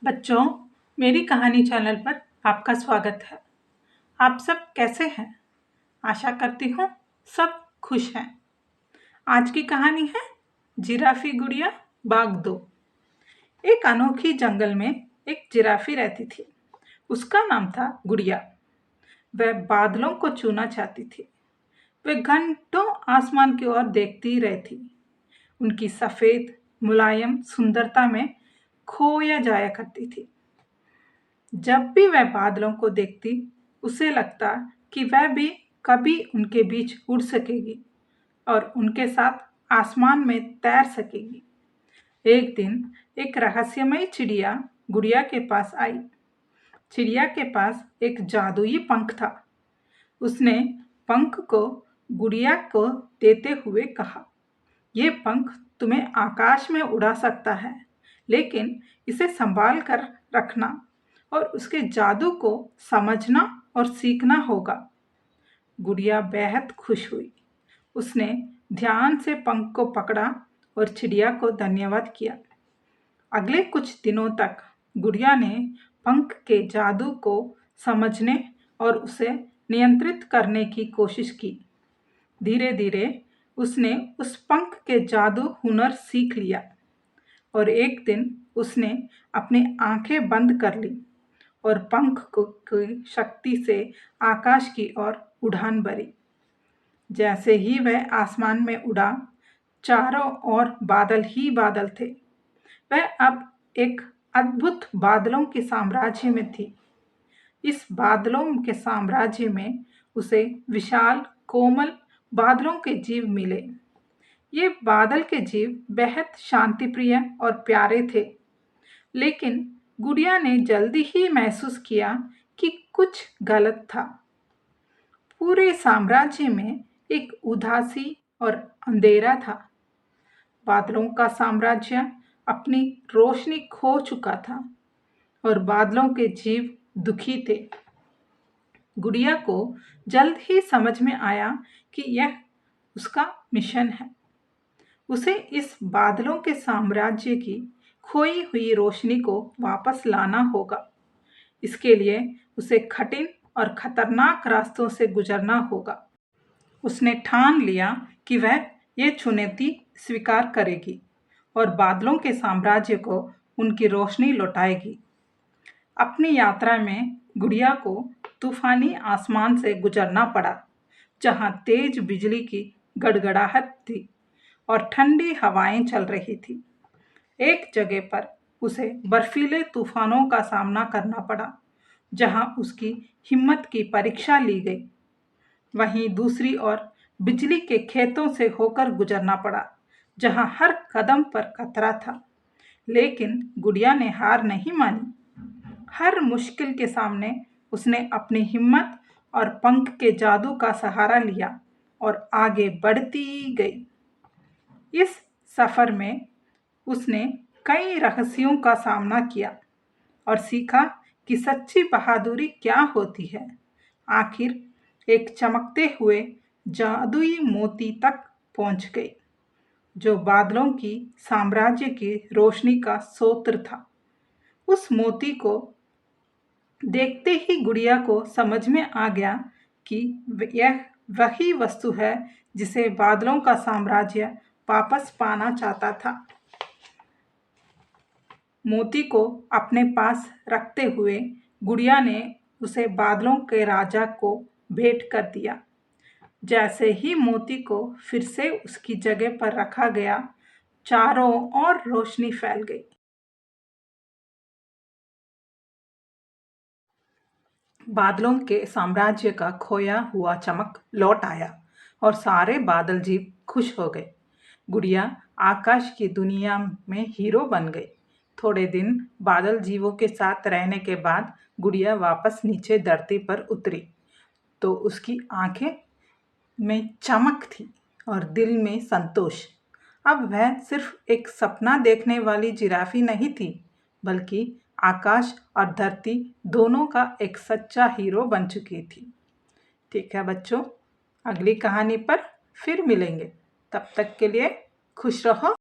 बच्चों, मेरी कहानी चैनल पर आपका स्वागत है। आप सब कैसे हैं? आशा करती हूँ सब खुश हैं। आज की कहानी है जिराफी गुड़िया बाग 2। एक अनोखी जंगल में एक जिराफी रहती थी। उसका नाम था गुड़िया। वह बादलों को छूना चाहती थी। वह घंटों आसमान की ओर देखती रहती। उनकी सफेद मुलायम सुंदरता में खोया जाया करती थी। जब भी वह बादलों को देखती, उसे लगता कि वह भी कभी उनके बीच उड़ सकेगी और उनके साथ आसमान में तैर सकेगी। एक दिन एक रहस्यमयी चिड़िया गुड़िया के पास आई। चिड़िया के पास एक जादुई पंख था। उसने पंख को गुड़िया को देते हुए कहा, "ये पंख तुम्हें आकाश में उड़ा सकता है, लेकिन इसे संभाल कर रखना और उसके जादू को समझना और सीखना होगा।" गुड़िया बेहद खुश हुई। उसने ध्यान से पंख को पकड़ा और चिड़िया को धन्यवाद किया। अगले कुछ दिनों तक गुड़िया ने पंख के जादू को समझने और उसे नियंत्रित करने की कोशिश की। धीरे धीरे उसने उस पंख के जादू हुनर सीख लिया और एक दिन उसने अपनी आंखें बंद कर ली और पंख की शक्ति से आकाश की ओर उड़ान भरी। जैसे ही वह आसमान में उड़ा, चारों ओर बादल ही बादल थे। वह अब एक अद्भुत बादलों के साम्राज्य में थी। इस बादलों के साम्राज्य में उसे विशाल कोमल बादलों के जीव मिले। ये बादल के जीव बेहद शांतिप्रिय और प्यारे थे, लेकिन गुड़िया ने जल्दी ही महसूस किया कि कुछ गलत था। पूरे साम्राज्य में एक उदासी और अंधेरा था। बादलों का साम्राज्य अपनी रोशनी खो चुका था और बादलों के जीव दुखी थे। गुड़िया को जल्द ही समझ में आया कि यह उसका मिशन है। उसे इस बादलों के साम्राज्य की खोई हुई रोशनी को वापस लाना होगा। इसके लिए उसे कठिन और खतरनाक रास्तों से गुजरना होगा। उसने ठान लिया कि वह ये चुनौती स्वीकार करेगी और बादलों के साम्राज्य को उनकी रोशनी लौटाएगी। अपनी यात्रा में गुड़िया को तूफानी आसमान से गुजरना पड़ा, जहां तेज बिजली की गड़गड़ाहट थी और ठंडी हवाएं चल रही थी। एक जगह पर उसे बर्फीले तूफानों का सामना करना पड़ा, जहां उसकी हिम्मत की परीक्षा ली गई। वहीं दूसरी ओर बिजली के खेतों से होकर गुजरना पड़ा, जहां हर कदम पर खतरा था। लेकिन गुड़िया ने हार नहीं मानी। हर मुश्किल के सामने उसने अपनी हिम्मत और पंख के जादू का सहारा लिया और आगे बढ़ती गई। इस सफर में उसने कई रहस्यों का सामना किया और सीखा कि सच्ची बहादुरी क्या होती है। आखिर एक चमकते हुए जादुई मोती तक पहुंच गई, जो बादलों की साम्राज्य की रोशनी का स्रोत था। उस मोती को देखते ही गुड़िया को समझ में आ गया कि यह वही वस्तु है जिसे बादलों का साम्राज्य वापस पाना चाहता था। मोती को अपने पास रखते हुए गुड़िया ने उसे बादलों के राजा को भेंट कर दिया। जैसे ही मोती को फिर से उसकी जगह पर रखा गया, चारों ओर रोशनी फैल गई। बादलों के साम्राज्य का खोया हुआ चमक लौट आया और सारे बादल जीव खुश हो गए। गुड़िया आकाश की दुनिया में हीरो बन गई। थोड़े दिन बादल जीवों के साथ रहने के बाद गुड़िया वापस नीचे धरती पर उतरी, तो उसकी आंखें में चमक थी और दिल में संतोष। अब वह सिर्फ एक सपना देखने वाली जिराफी नहीं थी, बल्कि आकाश और धरती दोनों का एक सच्चा हीरो बन चुकी थी। ठीक है बच्चों, अगली कहानी पर फिर मिलेंगे। तब तक के लिए खुश रहो।